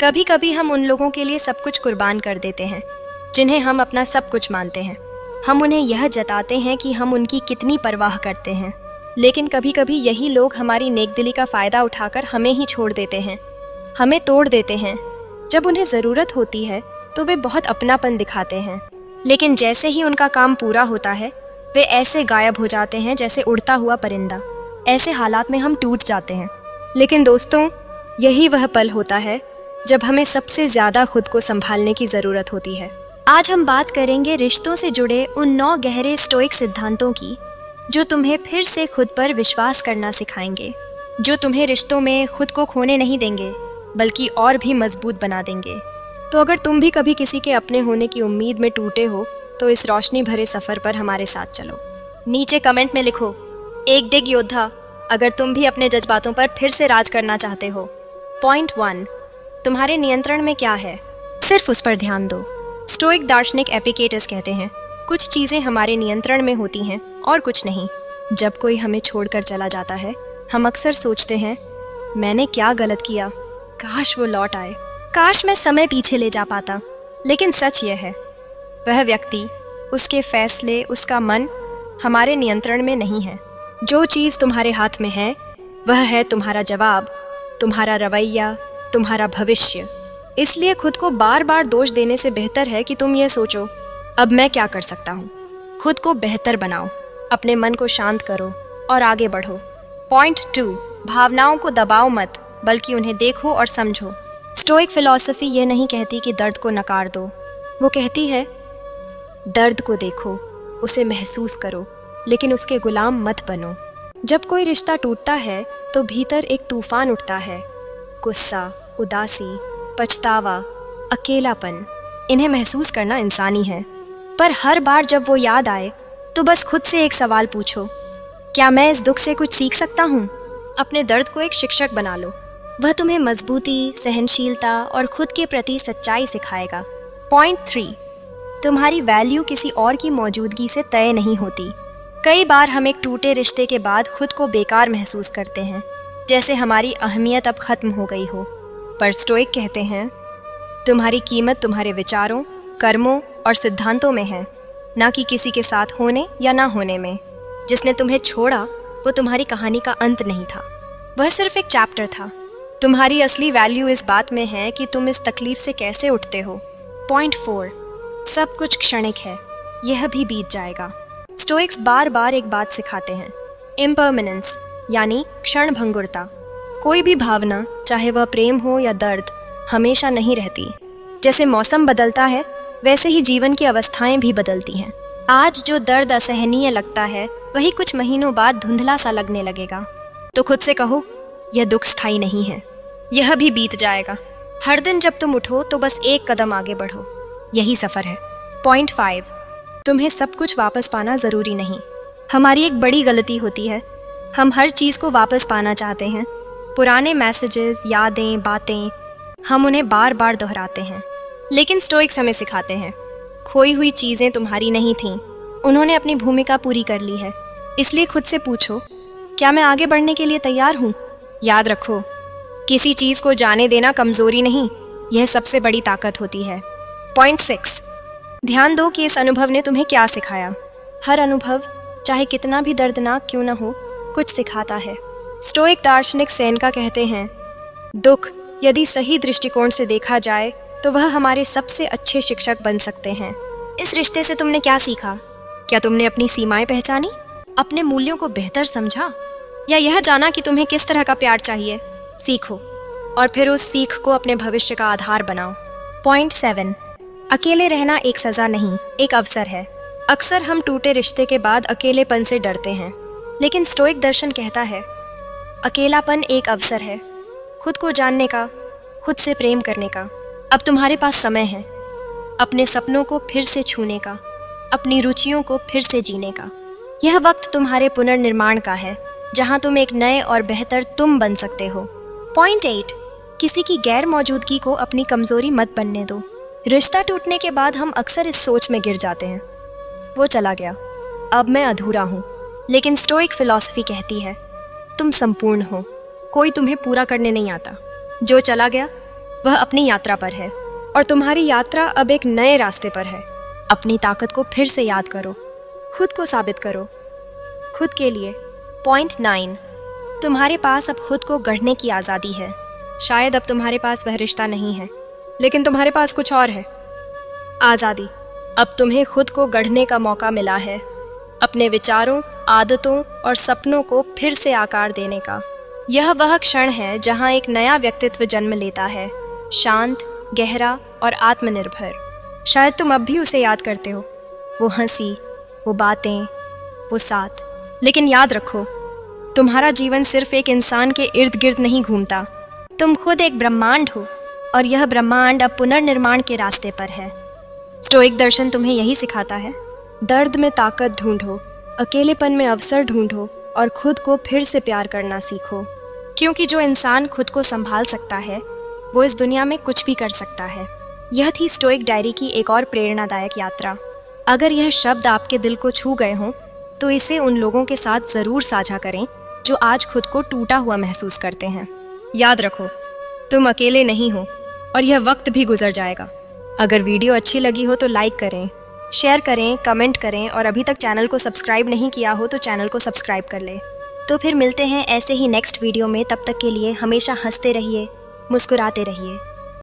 कभी कभी हम उन लोगों के लिए सब कुछ कुर्बान कर देते हैं जिन्हें हम अपना सब कुछ मानते हैं। हम उन्हें यह जताते हैं कि हम उनकी कितनी परवाह करते हैं, लेकिन कभी कभी यही लोग हमारी नेकदिली का फ़ायदा उठाकर हमें ही छोड़ देते हैं, हमें तोड़ देते हैं। जब उन्हें ज़रूरत होती है तो वे बहुत अपनापन दिखाते हैं, लेकिन जैसे ही उनका काम पूरा होता है वे ऐसे गायब हो जाते हैं जैसे उड़ता हुआ परिंदा। ऐसे हालात में हम टूट जाते हैं। लेकिन दोस्तों, यही वह पल होता है जब हमें सबसे ज़्यादा खुद को संभालने की ज़रूरत होती है। आज हम बात करेंगे रिश्तों से जुड़े उन 9 गहरे स्टोइक सिद्धांतों की जो तुम्हें फिर से खुद पर विश्वास करना सिखाएंगे, जो तुम्हें रिश्तों में खुद को खोने नहीं देंगे बल्कि और भी मजबूत बना देंगे। तो अगर तुम भी कभी किसी के अपने होने की उम्मीद में टूटे हो तो इस रोशनी भरे सफ़र पर हमारे साथ चलो। नीचे कमेंट में लिखो, एक डिग योद्धा, अगर तुम भी अपने जज्बातों पर फिर से राज करना चाहते हो। पॉइंट 1, तुम्हारे नियंत्रण में क्या है, सिर्फ उस पर ध्यान दो। स्टोइक दार्शनिक एपिक्टेटस कहते हैं, कुछ चीज़ें हमारे नियंत्रण में होती हैं और कुछ नहीं। जब कोई हमें छोड़कर चला जाता है हम अक्सर सोचते हैं, मैंने क्या गलत किया, काश वो लौट आए, काश मैं समय पीछे ले जा पाता। लेकिन सच यह है, वह व्यक्ति, उसके फैसले, उसका मन हमारे नियंत्रण में नहीं है। जो चीज़ तुम्हारे हाथ में है वह है तुम्हारा जवाब, तुम्हारा रवैया, तुम्हारा भविष्य। इसलिए खुद को बार बार दोष देने से बेहतर है कि तुम ये सोचो, अब मैं क्या कर सकता हूँ। खुद को बेहतर बनाओ, अपने मन को शांत करो और आगे बढ़ो। पॉइंट 2, भावनाओं को दबाओ मत बल्कि उन्हें देखो और समझो। स्टोइक फिलॉसफी ये नहीं कहती कि दर्द को नकार दो, वो कहती है दर्द को देखो, उसे महसूस करो, लेकिन उसके गुलाम मत बनो। जब कोई रिश्ता टूटता है तो भीतर एक तूफान उठता है, गुस्सा, उदासी, पछतावा, अकेलापन। इन्हें महसूस करना इंसानी है, पर हर बार जब वो याद आए तो बस खुद से एक सवाल पूछो, क्या मैं इस दुख से कुछ सीख सकता हूँ? अपने दर्द को एक शिक्षक बना लो, वह तुम्हें मजबूती, सहनशीलता और खुद के प्रति सच्चाई सिखाएगा। पॉइंट 3, तुम्हारी वैल्यू किसी और की मौजूदगी से तय नहीं होती। कई बार हम एक टूटे रिश्ते के बाद खुद को बेकार महसूस करते हैं, जैसे हमारी अहमियत अब खत्म हो गई हो। पर स्टोइक कहते हैं, तुम्हारी कीमत तुम्हारे विचारों, कर्मों और सिद्धांतों में है, ना कि किसी के साथ होने या ना होने में। जिसने तुम्हें छोड़ा वो तुम्हारी कहानी का अंत नहीं था, वह सिर्फ एक चैप्टर था। तुम्हारी असली वैल्यू इस बात में है कि तुम इस तकलीफ से कैसे उठते हो। पॉइंट 4, सब कुछ क्षणिक है, यह भी बीत जाएगा। स्टोइक्स बार बार एक बात सिखाते हैं, इम्परमानेंस, यानी क्षण भंगुरता। कोई भी भावना, चाहे वह प्रेम हो या दर्द, हमेशा नहीं रहती। जैसे मौसम बदलता है वैसे ही जीवन की अवस्थाएं भी बदलती हैं। आज जो दर्द असहनीय लगता है वही कुछ महीनों बाद धुंधला सा लगने लगेगा। तो खुद से कहो, यह दुख स्थायी नहीं है, यह भी बीत जाएगा। हर दिन जब तुम उठो तो बस एक कदम आगे बढ़ो, यही सफ़र है। पॉइंट 5, तुम्हें सब कुछ वापस पाना ज़रूरी नहीं। हमारी एक बड़ी गलती होती है, हम हर चीज़ को वापस पाना चाहते हैं। पुराने मैसेजेस, यादें, बातें, हम उन्हें बार बार दोहराते हैं। लेकिन स्टोइक्स हमें सिखाते हैं, खोई हुई चीज़ें तुम्हारी नहीं थीं, उन्होंने अपनी भूमिका पूरी कर ली है। इसलिए खुद से पूछो, क्या मैं आगे बढ़ने के लिए तैयार हूँ? याद रखो, किसी चीज़ को जाने देना कमज़ोरी नहीं, यह सबसे बड़ी ताकत होती है। पॉइंट 6, ध्यान दो कि इस अनुभव ने तुम्हें क्या सिखाया। हर अनुभव, चाहे कितना भी दर्दनाक क्यों न हो, कुछ सिखाता है। स्टोइक दार्शनिक सेनेका कहते हैं, दुख यदि सही दृष्टिकोण से देखा जाए तो वह हमारे सबसे अच्छे शिक्षक बन सकते हैं। इस रिश्ते से तुमने क्या सीखा? क्या तुमने अपनी सीमाएं पहचानी, अपने मूल्यों को बेहतर समझा, या यह जाना कि तुम्हें किस तरह का प्यार चाहिए? सीखो और फिर उस सीख को अपने भविष्य का आधार बनाओ। पॉइंट 7, अकेले रहना एक सज़ा नहीं, एक अवसर है। अक्सर हम टूटे रिश्ते के बाद अकेलेपन से डरते हैं, लेकिन स्टोइक दर्शन कहता है, अकेलापन एक अवसर है, खुद को जानने का, खुद से प्रेम करने का। अब तुम्हारे पास समय है अपने सपनों को फिर से छूने का, अपनी रुचियों को फिर से जीने का। यह वक्त तुम्हारे पुनर्निर्माण का है, जहां तुम एक नए और बेहतर तुम बन सकते हो। पॉइंट 8, किसी की गैर मौजूदगी को अपनी कमजोरी मत बनने दो। रिश्ता टूटने के बाद हम अक्सर इस सोच में गिर जाते हैं, वो चला गया, अब मैं अधूरा हूँ। लेकिन स्टोइक फिलॉसफी कहती है, तुम संपूर्ण हो, कोई तुम्हें पूरा करने नहीं आता। जो चला गया वह अपनी यात्रा पर है और तुम्हारी यात्रा अब एक नए रास्ते पर है। अपनी ताकत को फिर से याद करो, खुद को साबित करो, खुद के लिए। पॉइंट 9, तुम्हारे पास अब खुद को गढ़ने की आज़ादी है। शायद अब तुम्हारे पास वह रिश्ता नहीं है, लेकिन तुम्हारे पास कुछ और है, आज़ादी। अब तुम्हें खुद को गढ़ने का मौका मिला है, अपने विचारों, आदतों और सपनों को फिर से आकार देने का। यह वह क्षण है जहां एक नया व्यक्तित्व जन्म लेता है, शांत, गहरा और आत्मनिर्भर। शायद तुम अब भी उसे याद करते हो, वो हंसी, वो बातें, वो साथ। लेकिन याद रखो, तुम्हारा जीवन सिर्फ एक इंसान के इर्द गिर्द नहीं घूमता। तुम खुद एक ब्रह्मांड हो और यह ब्रह्मांड अब पुनर्निर्माण के रास्ते पर है। स्टोइक दर्शन तुम्हें यही सिखाता है, दर्द में ताकत ढूंढो, अकेलेपन में अवसर ढूंढो और खुद को फिर से प्यार करना सीखो। क्योंकि जो इंसान खुद को संभाल सकता है वो इस दुनिया में कुछ भी कर सकता है। यह थी स्टोइक डायरी की एक और प्रेरणादायक यात्रा। अगर यह शब्द आपके दिल को छू गए हों तो इसे उन लोगों के साथ ज़रूर साझा करें जो आज खुद को टूटा हुआ महसूस करते हैं। याद रखो, तुम अकेले नहीं हो और यह वक्त भी गुजर जाएगा। अगर वीडियो अच्छी लगी हो तो लाइक करें, शेयर करें, कमेंट करें और अभी तक चैनल को सब्सक्राइब नहीं किया हो तो चैनल को सब्सक्राइब कर ले। तो फिर मिलते हैं ऐसे ही नेक्स्ट वीडियो में। तब तक के लिए हमेशा हंसते रहिए, मुस्कुराते रहिए।